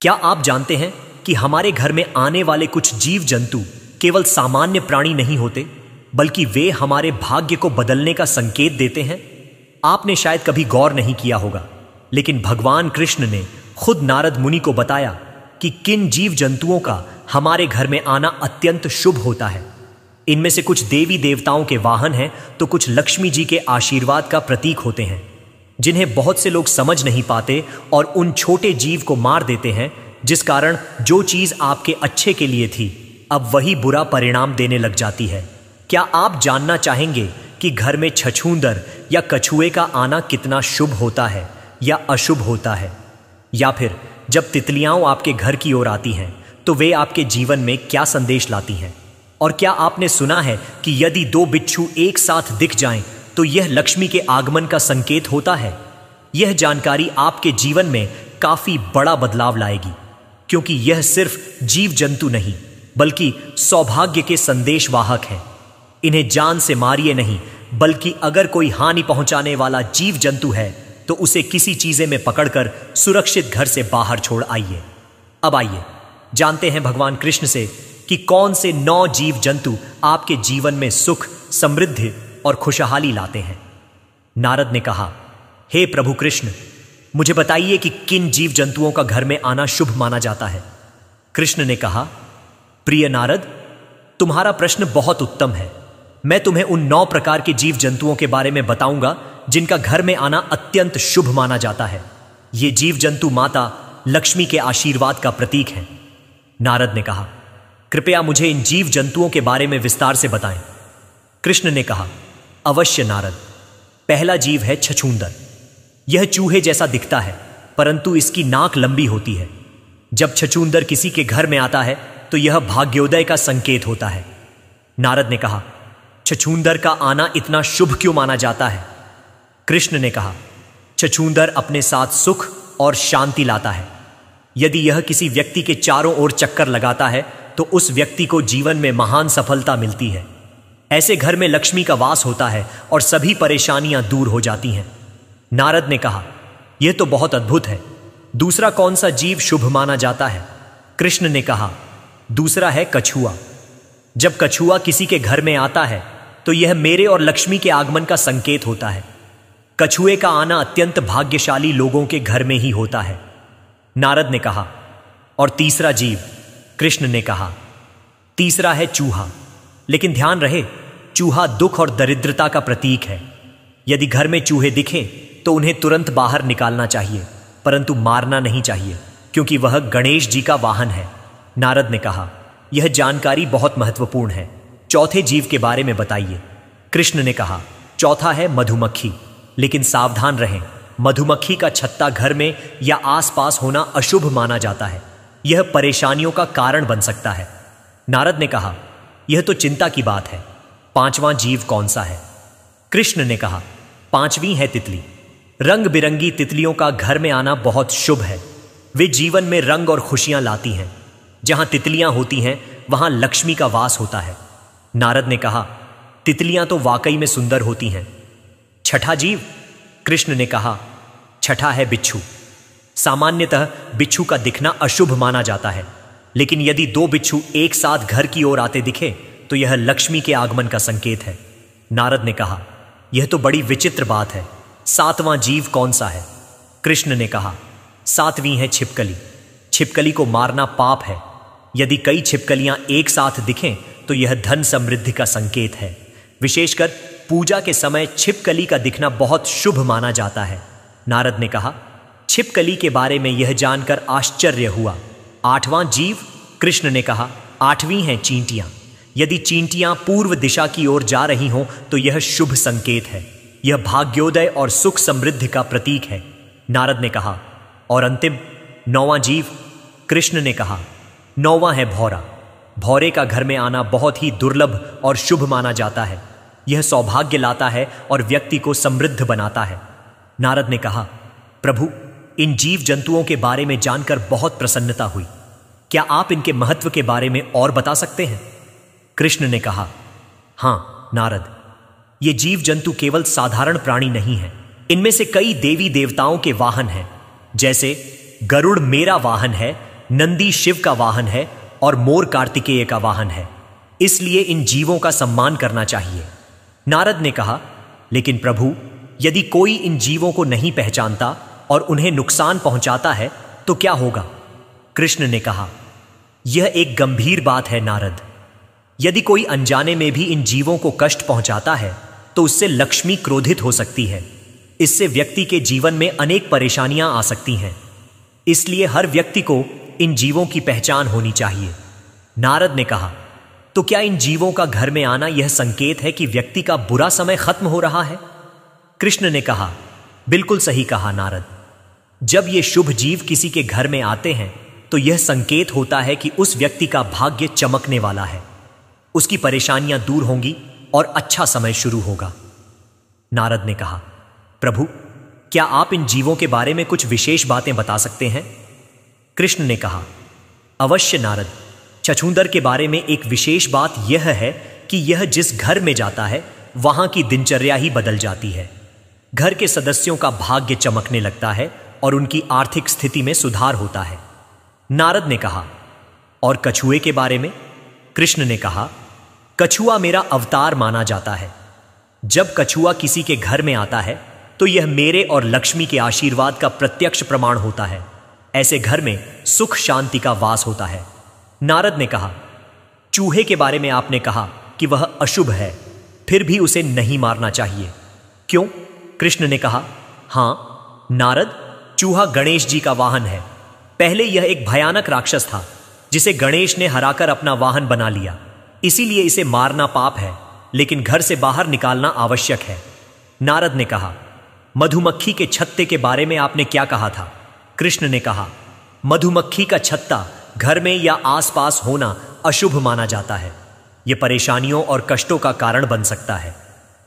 क्या आप जानते हैं कि हमारे घर में आने वाले कुछ जीव जंतु केवल सामान्य प्राणी नहीं होते, बल्कि वे हमारे भाग्य को बदलने का संकेत देते हैं? आपने शायद कभी गौर नहीं किया होगा, लेकिन भगवान कृष्ण ने खुद नारद मुनि को बताया कि किन जीव जंतुओं का हमारे घर में आना अत्यंत शुभ होता है। इनमें से कुछ देवी देवताओं के वाहन हैं, तो कुछ लक्ष्मी जी के आशीर्वाद का प्रतीक होते हैं, जिन्हें बहुत से लोग समझ नहीं पाते और उन छोटे जीव को मार देते हैं, जिस कारण जो चीज आपके अच्छे के लिए थी अब वही बुरा परिणाम देने लग जाती है। क्या आप जानना चाहेंगे कि घर में छछूंदर या कछुए का आना कितना शुभ होता है या अशुभ होता है? या फिर जब तितलियां आपके घर की ओर आती हैं तो वे आपके जीवन में क्या संदेश लाती हैं? और क्या आपने सुना है कि यदि दो बिच्छू एक साथ दिख जाएं तो यह लक्ष्मी के आगमन का संकेत होता है? यह जानकारी आपके जीवन में काफी बड़ा बदलाव लाएगी, क्योंकि यह सिर्फ जीव जंतु नहीं बल्कि सौभाग्य के संदेशवाहक हैं। इन्हें जान से मारिए नहीं, बल्कि अगर कोई हानि पहुंचाने वाला जीव जंतु है तो उसे किसी चीजे में पकड़कर सुरक्षित घर से बाहर छोड़ आइए। अब आइए जानते हैं भगवान कृष्ण से कि कौन से 9 जीव जंतु आपके जीवन में सुख, समृद्धि और खुशहाली लाते हैं। नारद ने कहा, हे प्रभु कृष्ण, मुझे बताइए कि किन जीव जंतुओं का घर में आना शुभ माना जाता है। कृष्ण ने कहा, प्रिय नारद, तुम्हारा प्रश्न बहुत उत्तम है। मैं तुम्हें उन 9 प्रकार के जीव जंतुओं के बारे में बताऊंगा जिनका घर में आना अत्यंत शुभ माना जाता है। ये जीव जंतु माता लक्ष्मी के आशीर्वाद का प्रतीक हैं। नारद ने कहा, कृपया मुझे इन जीव जंतुओं के बारे में विस्तार से बताएं। कृष्ण ने कहा, अवश्य नारद। पहला जीव है छछूंदर। यह चूहे जैसा दिखता है, परंतु इसकी नाक लंबी होती है। जब छछूंदर किसी के घर में आता है तो यह भाग्योदय का संकेत होता है। नारद ने कहा, छछूंदर का आना इतना शुभ क्यों माना जाता है? कृष्ण ने कहा, छछूंदर अपने साथ सुख और शांति लाता है। यदि यह किसी व्यक्ति के चारों ओर चक्कर लगाता है तो उस व्यक्ति को जीवन में महान सफलता मिलती है। ऐसे घर में लक्ष्मी का वास होता है और सभी परेशानियां दूर हो जाती हैं। नारद ने कहा, यह तो बहुत अद्भुत है। दूसरा कौन सा जीव शुभ माना जाता है? कृष्ण ने कहा, दूसरा है कछुआ। जब कछुआ किसी के घर में आता है तो यह मेरे और लक्ष्मी के आगमन का संकेत होता है। कछुए का आना अत्यंत भाग्यशाली लोगों के घर में ही होता है। नारद ने कहा, और तीसरा जीव? कृष्ण ने कहा, तीसरा है चूहा। लेकिन ध्यान रहे, चूहा दुख और दरिद्रता का प्रतीक है। यदि घर में चूहे दिखें तो उन्हें तुरंत बाहर निकालना चाहिए, परंतु मारना नहीं चाहिए, क्योंकि वह गणेश जी का वाहन है। नारद ने कहा, यह जानकारी बहुत महत्वपूर्ण है। चौथे जीव के बारे में बताइए। कृष्ण ने कहा, चौथा है मधुमक्खी। लेकिन सावधान रहें, मधुमक्खी का छत्ता घर में या आसपास होना अशुभ माना जाता है। यह परेशानियों का कारण बन सकता है। नारद ने कहा, यह तो चिंता की बात है। 5वां जीव कौन सा है? कृष्ण ने कहा, 5वीं है तितली। रंग बिरंगी तितलियों का घर में आना बहुत शुभ है। वे जीवन में रंग और खुशियां लाती हैं। जहां तितलियां होती हैं वहां लक्ष्मी का वास होता है। नारद ने कहा, तितलियां तो वाकई में सुंदर होती हैं। छठा जीव? कृष्ण ने कहा, छठा है बिच्छू। सामान्यतः बिच्छू का दिखना अशुभ माना जाता है, लेकिन यदि 2 बिच्छू एक साथ घर की ओर आते दिखे तो यह लक्ष्मी के आगमन का संकेत है। नारद ने कहा, यह तो बड़ी विचित्र बात है। 7वां जीव कौन सा है? कृष्ण ने कहा, 7वीं है छिपकली। छिपकली को मारना पाप है। यदि कई छिपकलियां एक साथ दिखें तो यह धन समृद्धि का संकेत है। विशेषकर पूजा के समय छिपकली का दिखना बहुत शुभ माना जाता है। नारद ने कहा, छिपकली के बारे में यह जानकर आश्चर्य हुआ। 8वां जीव? कृष्ण ने कहा, 8वीं है चींटियां। यदि चींटियां पूर्व दिशा की ओर जा रही हों तो यह शुभ संकेत है। यह भाग्योदय और सुख समृद्धि का प्रतीक है। नारद ने कहा, और अंतिम 9वां जीव? कृष्ण ने कहा, 9वां है भौरा। भौरे का घर में आना बहुत ही दुर्लभ और शुभ माना जाता है। यह सौभाग्य लाता है और व्यक्ति को समृद्ध बनाता है। नारद ने कहा, प्रभु, इन जीव जंतुओं के बारे में जानकर बहुत प्रसन्नता हुई। क्या आप इनके महत्व के बारे में और बता सकते हैं? कृष्ण ने कहा, हां नारद, ये जीव जंतु केवल साधारण प्राणी नहीं हैं। इनमें से कई देवी देवताओं के वाहन हैं। जैसे गरुड़ मेरा वाहन है, नंदी शिव का वाहन है और मोर कार्तिकेय का वाहन है, इसलिए इन जीवों का सम्मान करना चाहिए। नारद ने कहा, लेकिन प्रभु, यदि कोई इन जीवों को नहीं पहचानता और उन्हें नुकसान पहुंचाता है तो क्या होगा? कृष्ण ने कहा, यह एक गंभीर बात है नारद। यदि कोई अनजाने में भी इन जीवों को कष्ट पहुंचाता है तो उससे लक्ष्मी क्रोधित हो सकती है। इससे व्यक्ति के जीवन में अनेक परेशानियां आ सकती हैं। इसलिए हर व्यक्ति को इन जीवों की पहचान होनी चाहिए। नारद ने कहा, तो क्या इन जीवों का घर में आना यह संकेत है कि व्यक्ति का बुरा समय खत्म हो रहा है? कृष्ण ने कहा, बिल्कुल सही कहा नारद। जब ये शुभ जीव किसी के घर में आते हैं तो यह संकेत होता है कि उस व्यक्ति का भाग्य चमकने वाला है, उसकी परेशानियां दूर होंगी और अच्छा समय शुरू होगा। नारद ने कहा, प्रभु, क्या आप इन जीवों के बारे में कुछ विशेष बातें बता सकते हैं? कृष्ण ने कहा, अवश्य नारद। छछूंदर के बारे में एक विशेष बात यह है कि यह जिस घर में जाता है वहां की दिनचर्या ही बदल जाती है। घर के सदस्यों का भाग्य चमकने लगता है और उनकी आर्थिक स्थिति में सुधार होता है। नारद ने कहा, और कछुए के बारे में? कृष्ण ने कहा, कछुआ मेरा अवतार माना जाता है। जब कछुआ किसी के घर में आता है तो यह मेरे और लक्ष्मी के आशीर्वाद का प्रत्यक्ष प्रमाण होता है। ऐसे घर में सुख शांति का वास होता है। नारद ने कहा, चूहे के बारे में आपने कहा कि वह अशुभ है, फिर भी उसे नहीं मारना चाहिए, क्यों? कृष्ण ने कहा, हां नारद, चूहा गणेश जी का वाहन है। पहले यह एक भयानक राक्षस था जिसे गणेश ने हराकर अपना वाहन बना लिया। इसीलिए इसे मारना पाप है, लेकिन घर से बाहर निकालना आवश्यक है। नारद ने कहा, मधुमक्खी के छत्ते के बारे में आपने क्या कहा था? कृष्ण ने कहा, मधुमक्खी का छत्ता घर में या आसपास होना अशुभ माना जाता है। यह परेशानियों और कष्टों का कारण बन सकता है।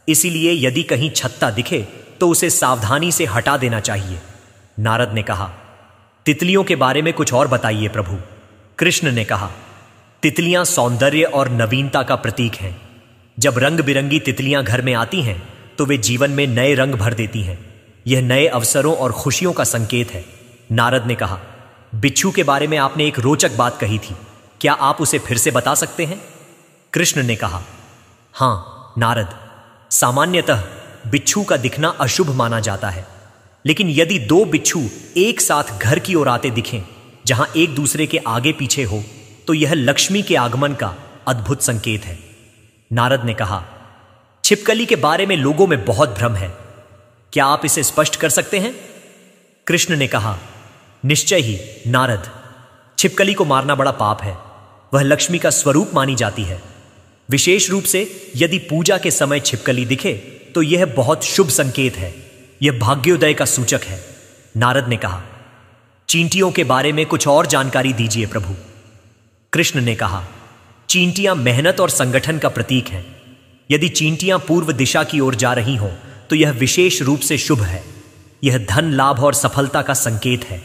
इसीलिए यदि कहीं छत्ता दिखे तो उसे सावधानी से हटा देना चाहिए। नारद ने कहा, तितलियों के बारे में कुछ और बताइए प्रभु। कृष्ण ने कहा, तितलियां सौंदर्य और नवीनता का प्रतीक हैं। जब रंग बिरंगी तितलियां घर में आती हैं तो वे जीवन में नए रंग भर देती हैं। यह नए अवसरों और खुशियों का संकेत है। नारद ने कहा, बिच्छू के बारे में आपने एक रोचक बात कही थी, क्या आप उसे फिर से बता सकते हैं? कृष्ण ने कहा, हां नारद, सामान्यतः बिच्छू का दिखना अशुभ माना जाता है, लेकिन यदि दो बिच्छू एक साथ घर की ओर आते दिखें जहां एक दूसरे के आगे पीछे हो तो यह लक्ष्मी के आगमन का अद्भुत संकेत है। नारद ने कहा, छिपकली के बारे में लोगों में बहुत भ्रम है, क्या आप इसे स्पष्ट कर सकते हैं? कृष्ण ने कहा, निश्चय ही नारद, छिपकली को मारना बड़ा पाप है। वह लक्ष्मी का स्वरूप मानी जाती है। विशेष रूप से यदि पूजा के समय छिपकली दिखे तो यह बहुत शुभ संकेत है। यह भाग्योदय का सूचक है। नारद ने कहा, चींटियों के बारे में कुछ और जानकारी दीजिए प्रभु। कृष्ण ने कहा, चींटियां मेहनत और संगठन का प्रतीक हैं। यदि चींटियां पूर्व दिशा की ओर जा रही हों तो यह विशेष रूप से शुभ है। यह धन लाभ और सफलता का संकेत है।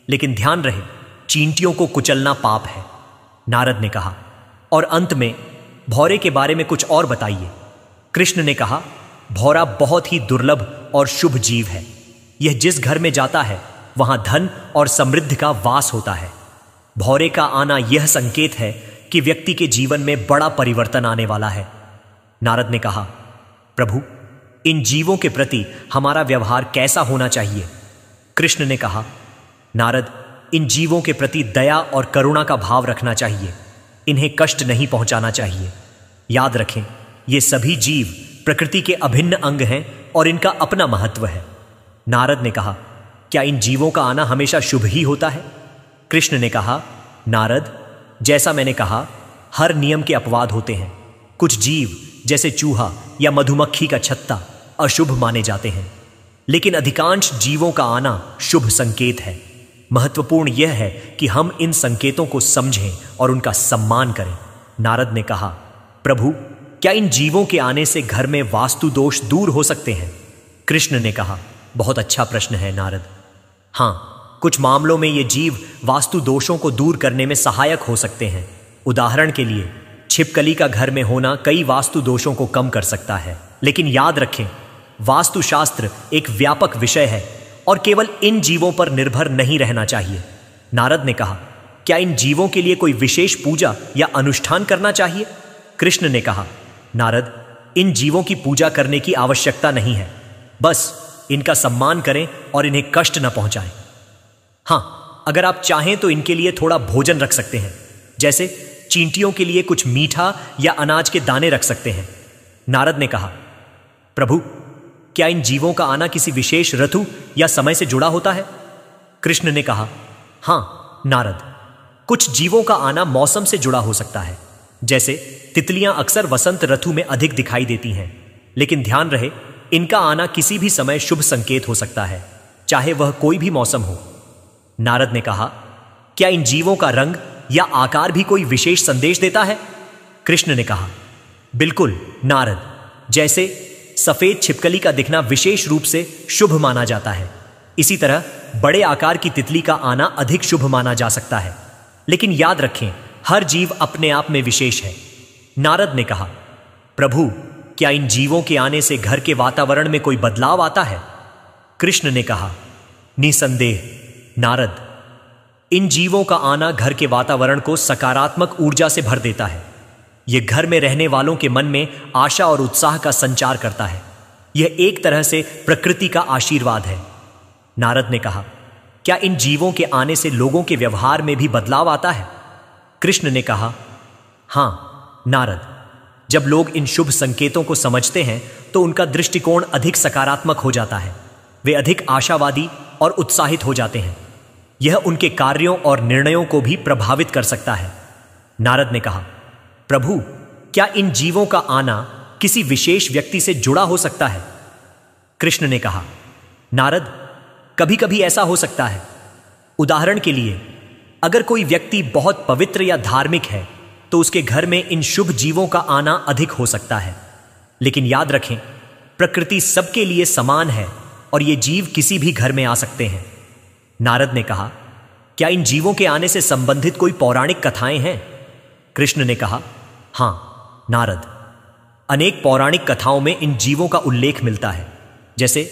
लेकिन ध्यान रहे, चींटियों को कुचलना पाप है। नारद ने कहा, और अंत में भौरे के बारे में कुछ और बताइए। कृष्ण ने कहा, भौरा बहुत ही दुर्लभ और शुभ जीव है। यह जिस घर में जाता है वहां धन और समृद्धि का वास होता है। भौरे का आना यह संकेत है कि व्यक्ति के जीवन में बड़ा परिवर्तन आने वाला है। नारद ने कहा, प्रभु, इन जीवों के प्रति हमारा व्यवहार कैसा होना चाहिए? कृष्ण ने कहा, नारद, इन जीवों के प्रति दया और करुणा का भाव रखना चाहिए। इन्हें कष्ट नहीं पहुंचाना चाहिए। याद रखें, ये सभी जीव प्रकृति के अभिन्न अंग हैं और इनका अपना महत्व है। नारद ने कहा, क्या इन जीवों का आना हमेशा शुभ ही होता है? कृष्ण ने कहा, नारद, जैसा मैंने कहा, हर नियम के अपवाद होते हैं। कुछ जीव जैसे चूहा या मधुमक्खी का छत्ता अशुभ माने जाते हैं, लेकिन अधिकांश जीवों का आना शुभ संकेत है। महत्वपूर्ण यह है कि हम इन संकेतों को समझें और उनका सम्मान करें। नारद ने कहा, प्रभु, क्या इन जीवों के आने से घर में वास्तु दोष दूर हो सकते हैं? कृष्ण ने कहा, बहुत अच्छा प्रश्न है नारद। हां, कुछ मामलों में ये जीव वास्तु दोषों को दूर करने में सहायक हो सकते हैं। उदाहरण के लिए, छिपकली का घर में होना कई वास्तु दोषों को कम कर सकता है। लेकिन याद रखें, वास्तुशास्त्र एक व्यापक विषय है और केवल इन जीवों पर निर्भर नहीं रहना चाहिए। नारद ने कहा, क्या इन जीवों के लिए कोई विशेष पूजा या अनुष्ठान करना चाहिए? कृष्ण ने कहा, नारद, इन जीवों की पूजा करने की आवश्यकता नहीं है, बस इनका सम्मान करें और इन्हें कष्ट न पहुंचाएं। हां, अगर आप चाहें तो इनके लिए थोड़ा भोजन रख सकते हैं, जैसे चींटियों के लिए कुछ मीठा या अनाज के दाने रख सकते हैं। नारद ने कहा, प्रभु, क्या इन जीवों का आना किसी विशेष ऋतु या समय से जुड़ा होता है? कृष्ण ने कहा, हां नारद, कुछ जीवों का आना मौसम से जुड़ा हो सकता है। जैसे तितलियां अक्सर वसंत ऋतु में अधिक दिखाई देती हैं, लेकिन ध्यान रहे, इनका आना किसी भी समय शुभ संकेत हो सकता है, चाहे वह कोई भी मौसम हो। नारद ने कहा, क्या इन जीवों का रंग या आकार भी कोई विशेष संदेश देता है? कृष्ण ने कहा, बिल्कुल नारद, जैसे सफेद छिपकली का दिखना विशेष रूप से शुभ माना जाता है, इसी तरह बड़े आकार की तितली का आना अधिक शुभ माना जा सकता है। लेकिन याद रखें, हर जीव अपने आप में विशेष है। नारद ने कहा, प्रभु, क्या इन जीवों के आने से घर के वातावरण में कोई बदलाव आता है? कृष्ण ने कहा, निसंदेह नारद, इन जीवों का आना घर के वातावरण को सकारात्मक ऊर्जा से भर देता है। यह घर में रहने वालों के मन में आशा और उत्साह का संचार करता है। यह एक तरह से प्रकृति का आशीर्वाद है। नारद ने कहा, क्या इन जीवों के आने से लोगों के व्यवहार में भी बदलाव आता है? कृष्ण ने कहा, हां नारद, जब लोग इन शुभ संकेतों को समझते हैं तो उनका दृष्टिकोण अधिक सकारात्मक हो जाता है। वे अधिक आशावादी और उत्साहित हो जाते हैं। यह उनके कार्यों और निर्णयों को भी प्रभावित कर सकता है। नारद ने कहा, प्रभु, क्या इन जीवों का आना किसी विशेष व्यक्ति से जुड़ा हो सकता है? कृष्ण ने कहा, नारद, कभी कभी ऐसा हो सकता है। उदाहरण के लिए, अगर कोई व्यक्ति बहुत पवित्र या धार्मिक है तो उसके घर में इन शुभ जीवों का आना अधिक हो सकता है। लेकिन याद रखें, प्रकृति सबके लिए समान है और ये जीव किसी भी घर में आ सकते हैं। नारद ने कहा, क्या इन जीवों के आने से संबंधित कोई पौराणिक कथाएं हैं? कृष्ण ने कहा, हां नारद, अनेक पौराणिक कथाओं में इन जीवों का उल्लेख मिलता है। जैसे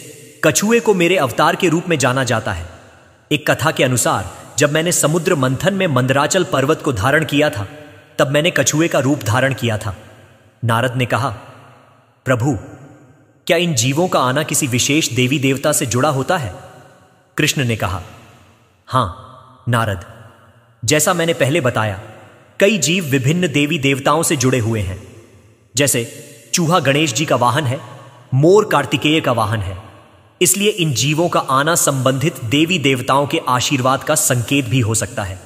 कछुए को मेरे अवतार के रूप में जाना जाता है। एक कथा के अनुसार, जब मैंने समुद्र मंथन में मंदराचल पर्वत को धारण किया था, तब मैंने कछुए का रूप धारण किया था। नारद ने कहा, प्रभु, क्या इन जीवों का आना किसी विशेष देवी देवता से जुड़ा होता है? कृष्ण ने कहा, हां नारद, जैसा मैंने पहले बताया, कई जीव विभिन्न देवी देवताओं से जुड़े हुए हैं। जैसे चूहा गणेश जी का वाहन है, मोर कार्तिकेय का वाहन है। इसलिए इन जीवों का आना संबंधित देवी देवताओं के आशीर्वाद का संकेत भी हो सकता है।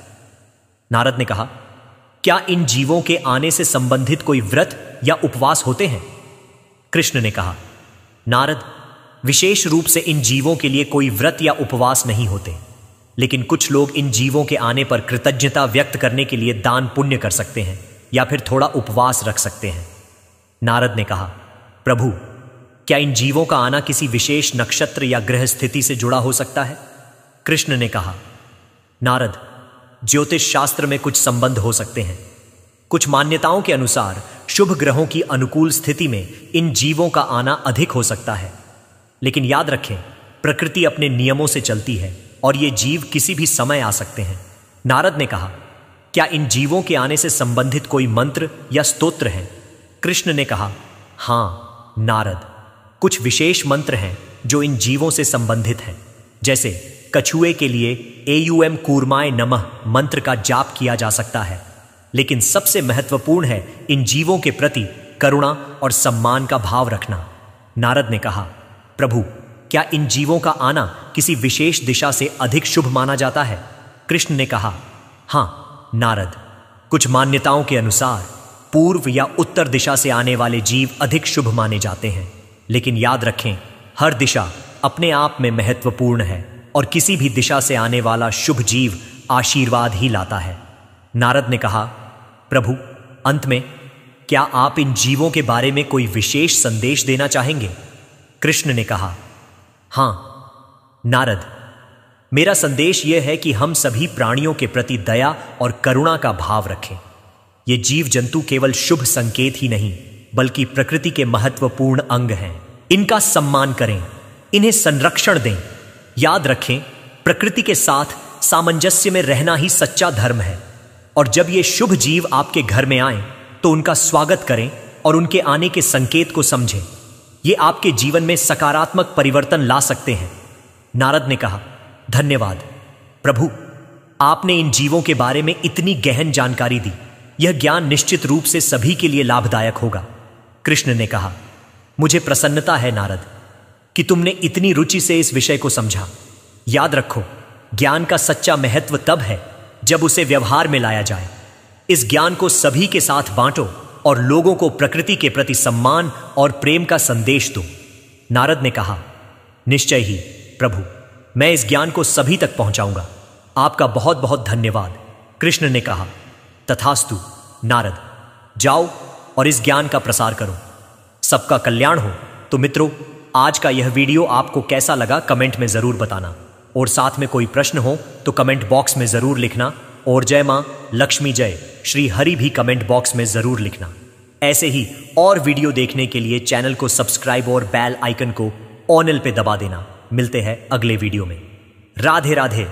नारद ने कहा, क्या इन जीवों के आने से संबंधित कोई व्रत या उपवास होते हैं? कृष्ण ने कहा, नारद, विशेष रूप से इन जीवों के लिए कोई व्रत या उपवास नहीं होते, लेकिन कुछ लोग इन जीवों के आने पर कृतज्ञता व्यक्त करने के लिए दान पुण्य कर सकते हैं या फिर थोड़ा उपवास रख सकते हैं। नारद ने कहा, प्रभु, क्या इन जीवों का आना किसी विशेष नक्षत्र या ग्रह स्थिति से जुड़ा हो सकता है? कृष्ण ने कहा, नारद, ज्योतिष शास्त्र में कुछ संबंध हो सकते हैं। कुछ मान्यताओं के अनुसार शुभ ग्रहों की अनुकूल स्थिति में इन जीवों का आना अधिक हो सकता है। लेकिन याद रखें, प्रकृति अपने नियमों से चलती है और ये जीव किसी भी समय आ सकते हैं। नारद ने कहा, क्या इन जीवों के आने से संबंधित कोई मंत्र या स्तोत्र है? कृष्ण ने कहा, हां नारद, कुछ विशेष मंत्र हैं जो इन जीवों से संबंधित हैं। जैसे कछुए के लिए एयूएम कूर्माय नमः मंत्र का जाप किया जा सकता है। लेकिन सबसे महत्वपूर्ण है इन जीवों के प्रति करुणा और सम्मान का भाव रखना। नारद ने कहा, प्रभु, क्या इन जीवों का आना किसी विशेष दिशा से अधिक शुभ माना जाता है? कृष्ण ने कहा, हां नारद, कुछ मान्यताओं के अनुसार पूर्व या उत्तर दिशा से आने वाले जीव अधिक शुभ माने जाते हैं। लेकिन याद रखें, हर दिशा अपने आप में महत्वपूर्ण है और किसी भी दिशा से आने वाला शुभ जीव आशीर्वाद ही लाता है। नारद ने कहा, प्रभु, अंत में क्या आप इन जीवों के बारे में कोई विशेष संदेश देना चाहेंगे? कृष्ण ने कहा, हां नारद, मेरा संदेश यह है कि हम सभी प्राणियों के प्रति दया और करुणा का भाव रखें। ये जीव जंतु केवल शुभ संकेत ही नहीं, बल्कि प्रकृति के महत्वपूर्ण अंग हैं। इनका सम्मान करें, इन्हें संरक्षण दें। याद रखें, प्रकृति के साथ सामंजस्य में रहना ही सच्चा धर्म है। और जब ये शुभ जीव आपके घर में आए तो उनका स्वागत करें और उनके आने के संकेत को समझें। ये आपके जीवन में सकारात्मक परिवर्तन ला सकते हैं। नारद ने कहा, धन्यवाद प्रभु, आपने इन जीवों के बारे में इतनी गहन जानकारी दी। यह ज्ञान निश्चित रूप से सभी के लिए लाभदायक होगा। कृष्ण ने कहा, मुझे प्रसन्नता है नारद कि तुमने इतनी रुचि से इस विषय को समझा। याद रखो, ज्ञान का सच्चा महत्व तब है जब उसे व्यवहार में लाया जाए। इस ज्ञान को सभी के साथ बांटो और लोगों को प्रकृति के प्रति सम्मान और प्रेम का संदेश दो। नारद ने कहा, निश्चय ही प्रभु, मैं इस ज्ञान को सभी तक पहुंचाऊंगा। आपका बहुत बहुत धन्यवाद। कृष्ण ने कहा, तथास्तु नारद, जाओ और इस ज्ञान का प्रसार करो। सबका कल्याण हो। तो मित्रों, आज का यह वीडियो आपको कैसा लगा कमेंट में जरूर बताना, और साथ में कोई प्रश्न हो तो कमेंट बॉक्स में जरूर लिखना, और जय मां लक्ष्मी जय श्री हरि भी कमेंट बॉक्स में जरूर लिखना। ऐसे ही और वीडियो देखने के लिए चैनल को सब्सक्राइब और बेल आइकन को ऑल पे दबा देना। मिलते हैं अगले वीडियो में। राधे राधे।